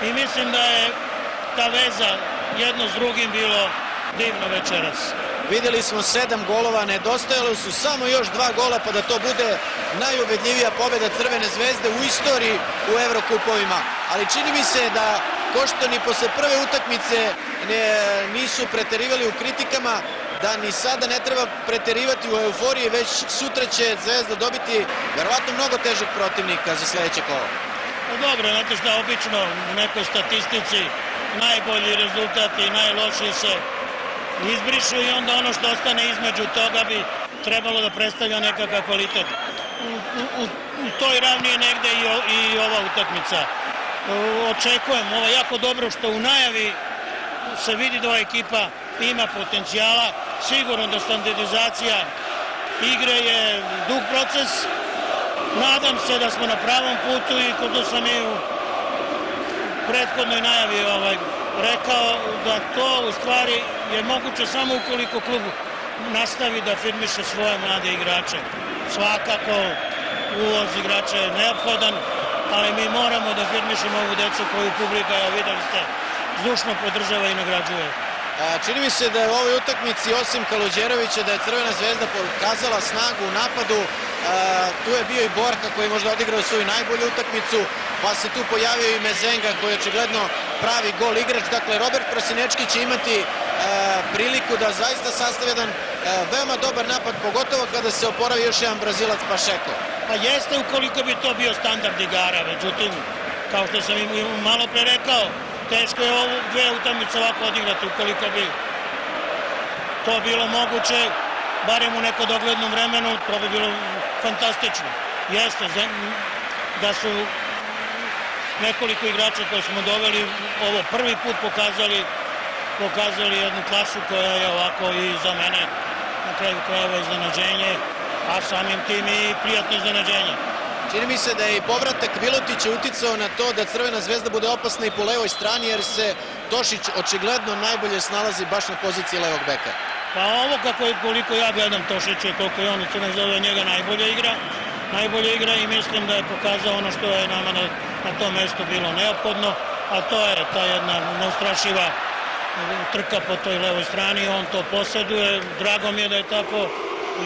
i mislim da je ta veza jedno s drugim bilo divno večeras. Vidjeli smo 7 golova, nedostajalo su samo još 2 gola pa da to bude najubedljivija pobjeda Crvene zvezde u istoriji u Evrokupovima. Ali čini mi se da Koštani posle prve utakmice nisu preterivali u kritikama, da ni sada ne treba preterivati u euforiji, već sutra će Zvezda dobiti verovatno mnogo težeg protivnika za sledeće kolo. Dobro, znate šta, obično u nekoj statistici najbolji rezultat i najlošiji se izbrišu i onda ono što ostane između toga bi trebalo da predstavlja nekakav kvalitet. U toj ravni je negde i ova utakmica. Očekujem ovo jako dobro što u najavi se vidi da ova ekipa ima potencijala. Sigurno da standardizacija igre je dug proces. Nadam se da smo na pravom putu i kod sam i u prethodnoj najavi rekao da to u stvari je moguće samo ukoliko klub nastavi da firmiše svoje mlade igrače. Svakako uvoz igrača je neophodan, ali mi moramo da firmišemo ovu decu koju publika, videli ste, zdušno podržava i nagrađuje. Čini mi se da je u ovoj utakmici, osim Kaluđerovića, da je Crvena zvezda pokazala snagu u napadu. Tu je bio i Borka koji je možda odigrao svoju najbolju utakmicu, pa se tu pojavio i Mezenga koji je očigledno pravi gol igrač. Dakle, Robert Prosinečki će imati priliku da zaista sastavi jedan veoma dobar napad, pogotovo kada se oporavi još jedan Brazilac Pašeko. Pa jeste ukoliko bi to bio standard igara, međutim, kao što sam im malo pre rekao, teško je ovu dve utakmice ovako odigrati. Ukoliko bi to bilo moguće, barem u neko doglednom vremenu, to bi bilo fantastično. Jeste da su nekoliko igrača koje smo doveli ovo prvi put pokazali jednu klasu koja je ovako i za mene na kraju krajeva iznenađenje, a samim tim i prijatno iznenađenje. Čini mi se da je i povratak Vilutića uticao na to da Crvena zvezda bude opasna i po levoj strani, jer se Tošić očigledno najbolje snalazi baš na poziciji levog beka. Pa ovo koliko ja gledam Tošića i koliko je on u Crvenoj zvezdi, njega najbolje igra i mislim da je pokazao ono što je nama na tom mestu bilo neophodno, a to je ta jedna neustrašiva trka po toj levoj strani, on to posjeduje, drago mi je da je tako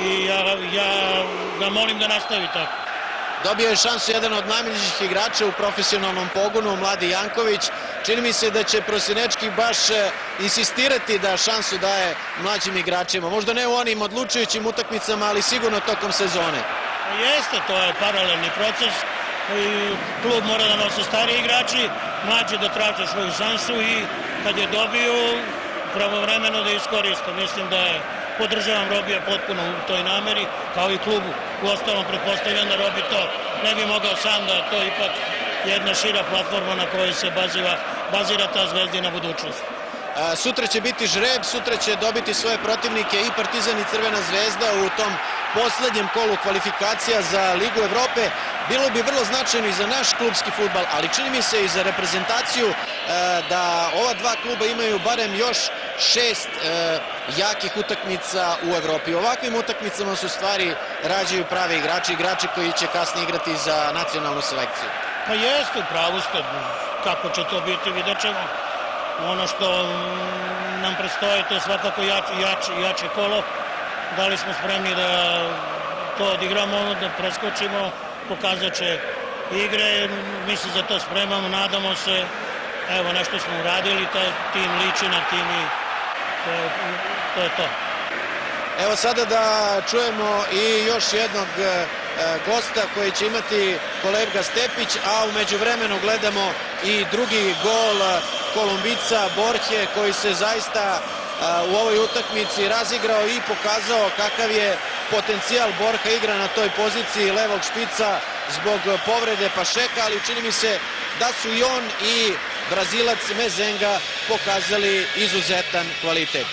i ja ga molim da nastavi tako. Dobio je šansu jedan od najmlađih igrača u profesionalnom pogonu, Mladi Janković. Čini mi se da će Prosinečki baš insistirati da šansu daje mlađim igračima. Možda ne u onim odlučujućim utakmicama, ali sigurno tokom sezone. Jeste, to je paralelni proces. Klub mora da nose stariji igrači, mlađi da traže svoju šansu i kad je dobiju, pravovremeno da iskoriste. Mislim da je podržavam Robija potpuno u toj nameri, kao i klubu. U ostalom, pretpostavljam da Robi to ne bi mogao sam, da je to ipak jedna šira platforma na kojoj se bazira ta Zvezdina budućnost. Sutra će biti žreb, sutra će dobiti svoje protivnike i Partizan i Crvena zvezda u tom poslednjem kolu kvalifikacija za Ligu Evrope. Bilo bi vrlo značajno i za naš klubski fudbal, ali čini mi se i za reprezentaciju da ova dva kluba imaju barem još 6 jakih utakmica u Evropi. U ovakvim utakmicama su stvari rađaju pravi igrači koji će kasnije igrati za nacionalnu selekciju. Pa jeste, pravo ste. Kako će to biti, vidjet ćemo. Ono što nam predstoje, to je svakako jače kolo. Da li smo spremni da to odigramo, da preskočimo, pokazat će igre. Mi se za to spremamo, nadamo se. Evo, nešto smo uradili, taj tim liči na tim i to je to. Evo sada da čujemo i još jednog gosta koji će imati kolega Stepić, a u međuvremenu gledamo i drugi gol Kolumbica Borhe, koji se zaista u ovoj utakmici razigrao i pokazao kakav je potencijal. Borha igra na toj poziciji levog špica zbog povrede Pašeka, ali čini mi se da su i on i Brazilac Mezenga pokazali izuzetan kvalitet.